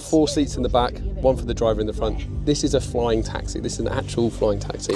4 seats in the back, 1 for the driver in the front. This is a flying taxi. This is an actual flying taxi.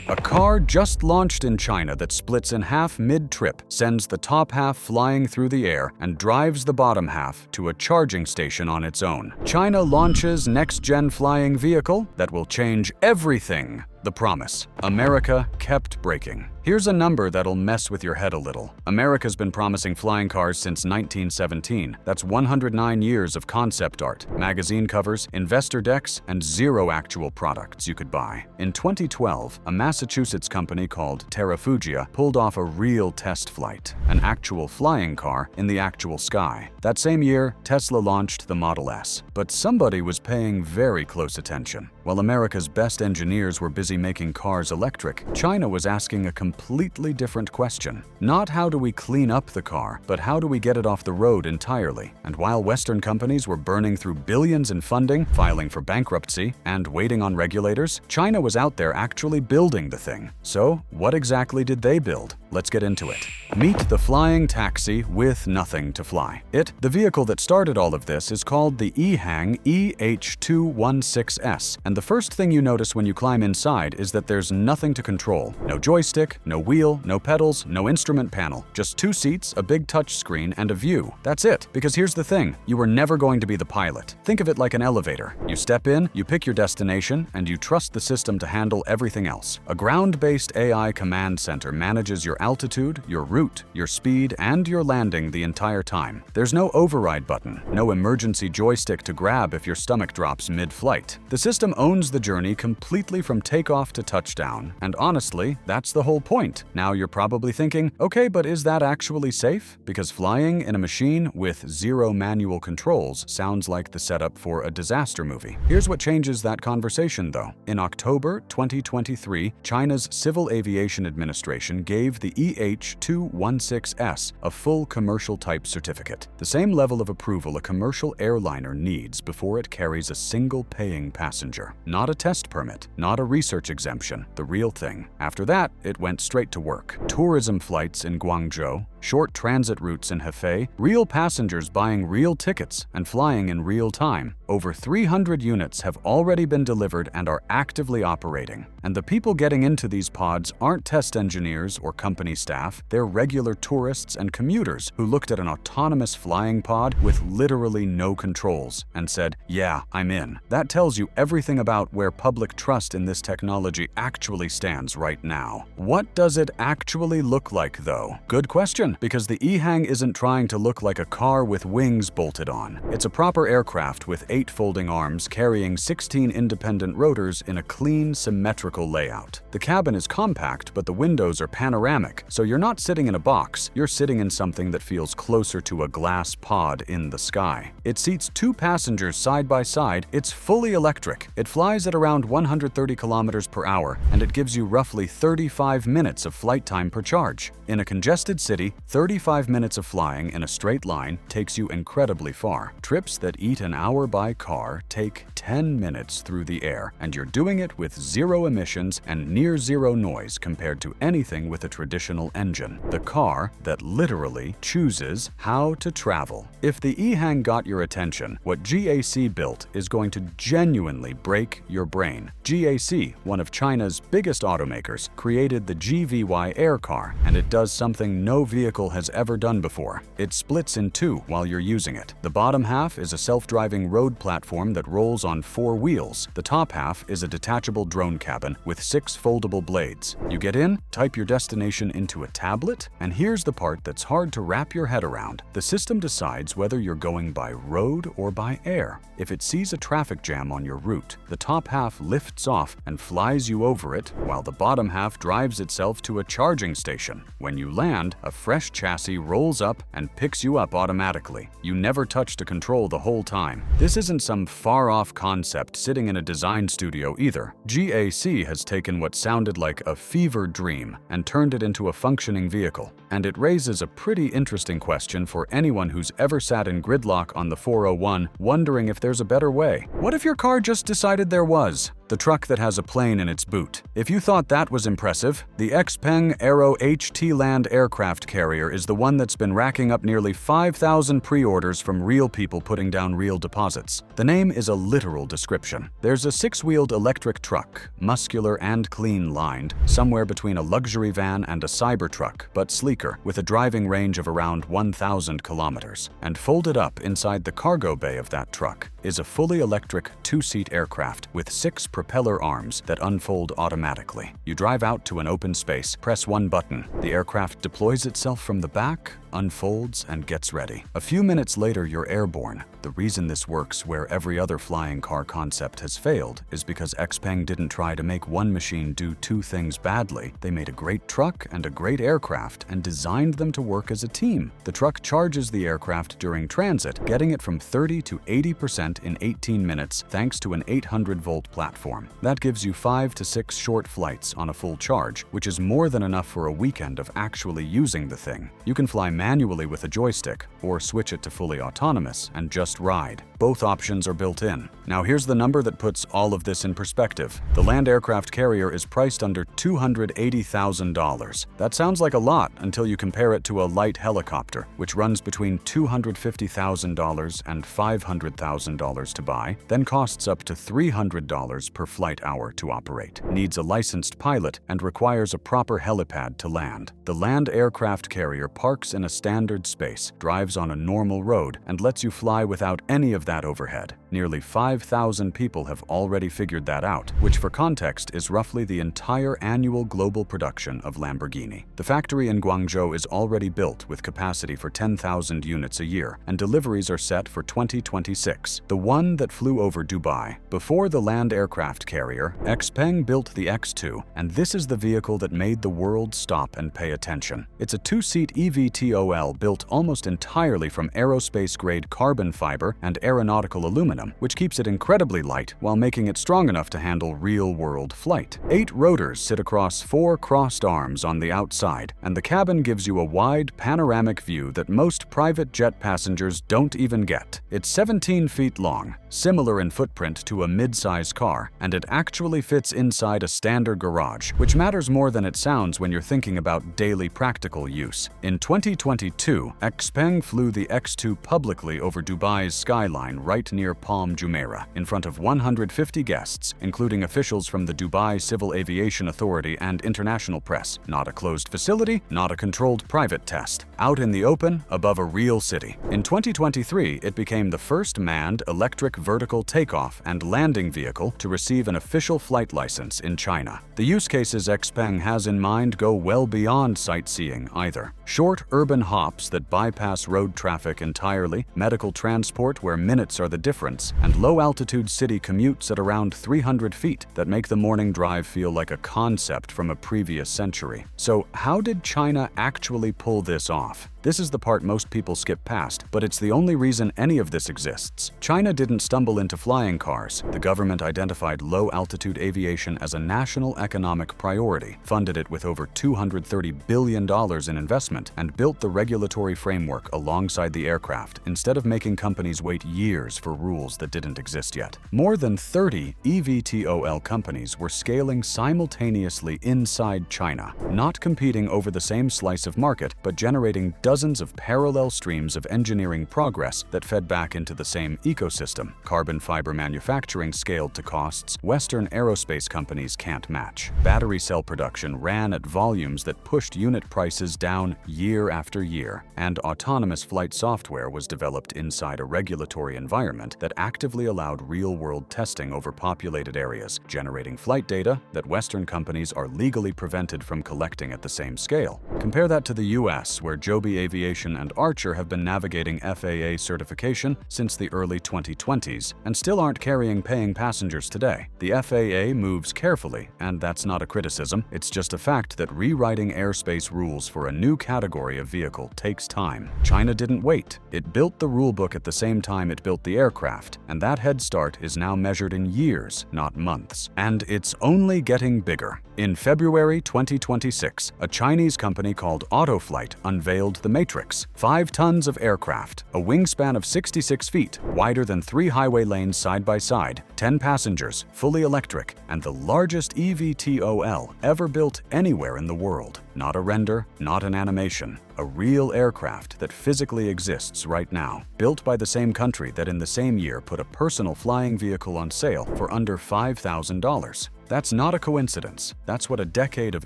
A car just launched in China that splits in half mid-trip, sends the top half flying through the air, and drives the bottom half to a charging station on its own. China launches next-gen flying vehicle that will change everything. The promise. America kept breaking. Here's a number that'll mess with your head a little. America's been promising flying cars since 1917. That's 109 years of concept art, magazine covers, investor decks, and 0 actual products you could buy. In 2012, a Massachusetts company called Terrafugia pulled off a real test flight, an actual flying car in the actual sky. That same year, Tesla launched the Model S. But somebody was paying very close attention. While America's best engineers were busy making cars electric, China was asking a completely different question. Not how do we clean up the car, but how do we get it off the road entirely? And while Western companies were burning through billions in funding, filing for bankruptcy, and waiting on regulators, China was out there actually building the thing. So, what exactly did they build? Let's get into it. Meet the flying taxi with nothing to fly. The vehicle that started all of this is called the EHang EH216S, and the first thing you notice when you climb inside is that there's nothing to control. No joystick, no wheel, no pedals, no instrument panel. Just 2 seats, a big touch screen, and a view. That's it. Because here's the thing, you are never going to be the pilot. Think of it like an elevator. You step in, you pick your destination, and you trust the system to handle everything else. A ground-based AI command center manages your altitude, your route, your speed, and your landing the entire time. There's no override button, no emergency joystick to grab if your stomach drops mid-flight. The system owns the journey completely from takeoff to touchdown, and honestly, that's the whole point. Now you're probably thinking, okay, but is that actually safe? Because flying in a machine with 0 manual controls sounds like the setup for a disaster movie. Here's what changes that conversation though. In October 2023, China's Civil Aviation Administration gave the EH216S a full commercial type certificate, the same level of approval a commercial airliner needs before it carries a single paying passenger. Not a test permit, not a research exemption, the real thing. After that, it went straight to work. Tourism flights in Guangzhou, short transit routes in Hefei, real passengers buying real tickets and flying in real time. Over 300 units have already been delivered and are actively operating. And the people getting into these pods aren't test engineers or company staff, they're regular tourists and commuters who looked at an autonomous flying pod with literally no controls and said, yeah, I'm in. That tells you everything about where public trust in this technology actually stands right now. What does it actually look like though? Good question, because the EHang isn't trying to look like a car with wings bolted on. It's a proper aircraft with 8 folding arms carrying 16 independent rotors in a clean, symmetrical layout. The cabin is compact, but the windows are panoramic, so you're not sitting in a box, you're sitting in something that feels closer to a glass pod in the sky. It seats 2 passengers side by side, it's fully electric. It flies at around 130 kilometers per hour, and it gives you roughly 35 minutes of flight time per charge. In a congested city, 35 minutes of flying in a straight line takes you incredibly far. Trips that eat an hour by car take 10 minutes through the air, and you're doing it with 0 emissions and near 0 noise compared to anything with a traditional engine. The car that literally chooses how to travel. If the EHang got your attention, what GAC built is going to genuinely break your brain. GAC, one of China's biggest automakers, created the GVY Air car, and it does something no vehicle has ever done before. It splits in 2 while you're using it. The bottom half is a self-driving road platform that rolls on 4 wheels. The top half is a detachable drone cabin with 6 foldable blades. You get in, type your destination into a tablet, and here's the part that's hard to wrap your head around. The system decides whether you're going by road or by air. If it sees a traffic jam on your route, the top half lifts off and flies you over it, while the bottom half drives itself to a charging station. When you land, a fresh chassis rolls up and picks you up automatically. You never touch the control the whole time. This isn't some far-off concept sitting in a design studio either. GAC has taken what sounded like a fever dream and turned it into a functioning vehicle. And it raises a pretty interesting question for anyone who's ever sat in gridlock on the 401, wondering if there's a better way. What if your car just decided there was? The truck that has a plane in its boot. If you thought that was impressive, the XPeng Aero HT Land aircraft carrier is the one that's been racking up nearly 5,000 pre-orders from real people putting down real deposits. The name is a literal description. There's a six-wheeled electric truck, muscular and clean-lined, somewhere between a luxury van and a Cybertruck, but sleeker, with a driving range of around 1,000 kilometers. And folded up inside the cargo bay of that truck is a fully electric two-seat aircraft with 6 propeller arms that unfold automatically. You drive out to an open space, press one button. The aircraft deploys itself from the back, unfolds, and gets ready. A few minutes later, you're airborne. The reason this works where every other flying car concept has failed is because XPeng didn't try to make one machine do two things badly. They made a great truck and a great aircraft and designed them to work as a team. The truck charges the aircraft during transit, getting it from 30 to 80% in 18 minutes thanks to an 800-volt platform. That gives you 5 to 6 short flights on a full charge, which is more than enough for a weekend of actually using the thing. You can fly manually with a joystick or switch it to fully autonomous and just ride. Both options are built in. Now here's the number that puts all of this in perspective. The land aircraft carrier is priced under $280,000. That sounds like a lot until you compare it to a light helicopter, which runs between $250,000 and $500,000 to buy, then costs up to $300 per flight hour to operate, needs a licensed pilot, and requires a proper helipad to land. The land aircraft carrier parks in a standard space, drives on a normal road, and lets you fly without any of that overhead. Nearly 5,000 people have already figured that out, which for context is roughly the entire annual global production of Lamborghini. The factory in Guangzhou is already built with capacity for 10,000 units a year, and deliveries are set for 2026. The one that flew over Dubai. Before the land aircraft carrier, XPeng built the X2, and this is the vehicle that made the world stop and pay attention. It's a two-seat eVTOL built almost entirely from aerospace-grade carbon fiber and aeronautical aluminum, which keeps it incredibly light while making it strong enough to handle real-world flight. 8 rotors sit across 4 crossed arms on the outside, and the cabin gives you a wide, panoramic view that most private jet passengers don't even get. It's 17 feet long, similar in footprint to a mid-size car, and it actually fits inside a standard garage, which matters more than it sounds when you're thinking about daily practical use. In 2022, XPeng flew the X2 publicly over Dubai's skyline right near Palm Jumeirah, in front of 150 guests, including officials from the Dubai Civil Aviation Authority and international press. Not a closed facility, not a controlled private test. Out in the open, above a real city. In 2023, it became the first manned electric vertical takeoff and landing vehicle to receive an official flight license in China. The use cases XPeng has in mind go well beyond sightseeing either. Short urban hops that bypass road traffic entirely, medical transport where minutes are the difference, and low-altitude city commutes at around 300 feet that make the morning drive feel like a concept from a previous century. So how did China actually pull this off? This is the part most people skip past, but it's the only reason any of this exists. China didn't stumble into flying cars. The government identified low-altitude aviation as a national economic priority, funded it with over $230 billion in investment, and built the regulatory framework alongside the aircraft instead of making companies wait years for rules that didn't exist yet. More than 30 eVTOL companies were scaling simultaneously inside China, not competing over the same slice of market, but generating dozens of parallel streams of engineering progress that fed back into the same ecosystem. Carbon fiber manufacturing scaled to costs Western aerospace companies can't match. Battery cell production ran at volumes that pushed unit prices down year after year, and autonomous flight software was developed inside a regulatory environment that actively allowed real-world testing over populated areas, generating flight data that Western companies are legally prevented from collecting at the same scale. Compare that to the US, where Joby Aviation and Archer have been navigating FAA certification since the early 2020s and still aren't carrying paying passengers today. The FAA moves carefully, and that's not a criticism. It's just a fact that rewriting airspace rules for a new category of vehicle takes time. China didn't wait. It built the rulebook at the same time it built the aircraft, and that head start is now measured in years, not months. And it's only getting bigger. In February 2026, a Chinese company called Autoflight unveiled the Matrix, 5 tons of aircraft, a wingspan of 66 feet, wider than 3 highway lanes side by side, 10 passengers, fully electric, and the largest eVTOL ever built anywhere in the world. Not a render, not an animation. A real aircraft that physically exists right now, built by the same country that in the same year put a personal flying vehicle on sale for under $5,000. That's not a coincidence. That's what a decade of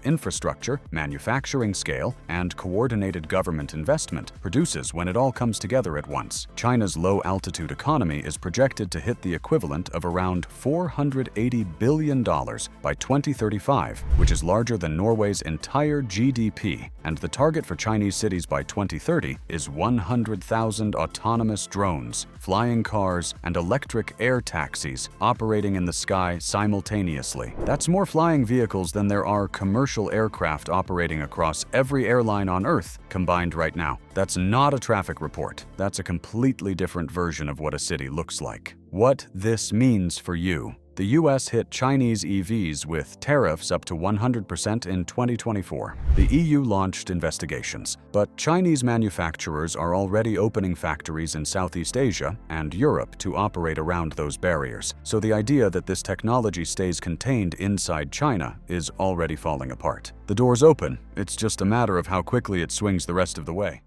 infrastructure, manufacturing scale, and coordinated government investment produces when it all comes together at once. China's low-altitude economy is projected to hit the equivalent of around $480 billion by 2035, which is larger than Norway's entire GDP. And the target for Chinese cities by 2030 is 100,000 autonomous drones, flying cars, and electric air taxis operating in the sky simultaneously. That's more flying vehicles than there are commercial aircraft operating across every airline on Earth combined right now. That's not a traffic report. That's a completely different version of what a city looks like. What this means for you. The US hit Chinese EVs with tariffs up to 100% in 2024. The EU launched investigations, but Chinese manufacturers are already opening factories in Southeast Asia and Europe to operate around those barriers. So the idea that this technology stays contained inside China is already falling apart. The door's open. It's just a matter of how quickly it swings the rest of the way.